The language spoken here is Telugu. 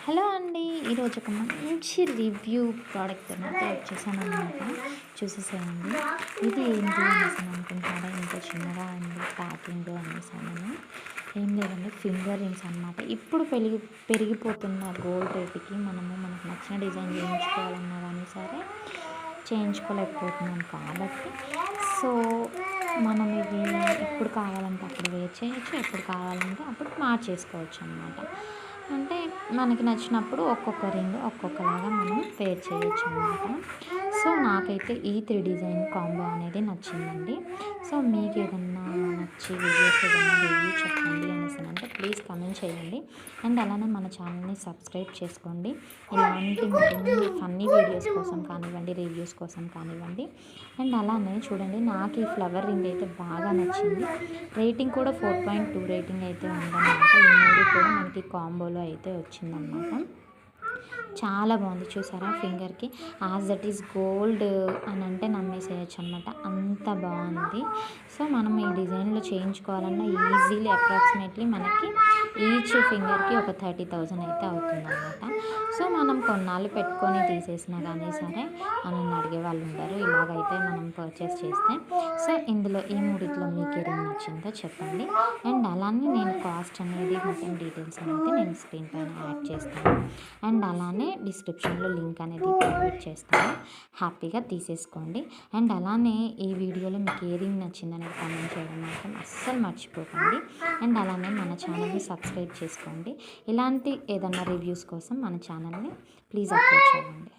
హలో అండి. ఈరోజు ఒక మంచి రివ్యూ ప్రోడక్ట్‌తో అయితే వచ్చేసాననమాట. చూసేసేయండి. ఇది ఏంటి అనేసి అనుకుంటున్నారా? ఇంత చిన్నగా ఉంది ప్యాకింగ్ అనేసానని. ఏం లేదండి, ఫింగర్ రింగ్స్ అనమాట. ఇప్పుడు పెరిగిపోతున్న గోల్డ్ రేట్‌కి మనకు నచ్చిన డిజైన్ చేయించుకోవాలన్నా కానీ సరే చేయించుకోలేకపోతున్నాం కాబట్టి, సో మనం ఇది ఎప్పుడు కావాలంటే అప్పుడు వేర్ చేయొచ్చు, ఎప్పుడు కావాలంటే అప్పుడు మార్చేసుకోవచ్చు అనమాట. అంటే మనకి నచ్చినప్పుడు ఒక్కొక్క రింగ్ ఒక్కొక్కలాగా మనం వేర్ చేయొచ్చు అనమాట. సో నాకైతే ఈ 3 డిజైన్ కాంబో అనేది నచ్చిందండి. సో మీకు ఏదన్నా నచ్చి వీడియోస్ ఏదన్నా రివ్యూ చెప్పండి అనేసి ప్లీజ్ కమెంట్ చేయండి. అండ్ అలానే మన ఛానల్ని సబ్స్క్రైబ్ చేసుకోండి. ఇలాంటి మరిన్ని ఫన్నీ వీడియోస్ కోసం కానివ్వండి, రివ్యూస్ కోసం కానివ్వండి. అండ్ అలానే చూడండి, నాకు ఈ ఫ్లవర్ రింగ్ అయితే బాగా నచ్చింది. రేటింగ్ కూడా 4.2 రేటింగ్ అయితే ఉందన్నమాట. ఈ 3 కూడా మనకి కాంబోలో అయితే వచ్చిందనమాట. చాలా బాగుంది. చూసారా, ఫింగర్‌కి యాజ్ దట్ ఈస్ గోల్డ్ అని అంటే నమ్మేసేయచ్చు అనమాట. అంత బాగుంది. సో మనం ఈ డిజైన్‌లో చేయించుకోవాలన్నా ఈజీలీ అప్రాక్సిమేట్లీ మనకి ఈచ్ ఫింగర్‌కి ఒక 30,000 అయితే అవుతుందన్నమాట. సో మనం కొన్నాళ్ళు పెట్టుకొని తీసేసినా కానీ సరే నన్ను అడిగే వాళ్ళు ఉండరు, ఇలాగైతే మనం పర్చేస్ చేస్తే. సో ఇందులో ఈ మూడిట్లో మీకు ఏది నచ్చిందో చెప్పండి. అండ్ అలానే నేను కాస్ట్ అనేది మొత్తం డీటెయిల్స్ అనేది నేను స్క్రీన్ పైన యాడ్ చేస్తాను. అండ్ అలానే డిస్క్రిప్షన్లో లింక్ అనేది ప్రొవైడ్ చేస్తాను. హ్యాపీగా తీసేసుకోండి. అండ్ అలానే ఈ వీడియోలో మీకు ఏ రింగ్ నచ్చిందనేది కామెంట్ చేయడం మాత్రం అస్సలు మర్చిపోకండి. అండ్ అలానే మన ఛానల్ని సబ్స్క్రైబ్ చేసుకోండి. ఇలాంటి ఏదన్నా రివ్యూస్ కోసం మన ఛానల్ని ప్లీజ్ అప్రోచ్ అవ్వండి.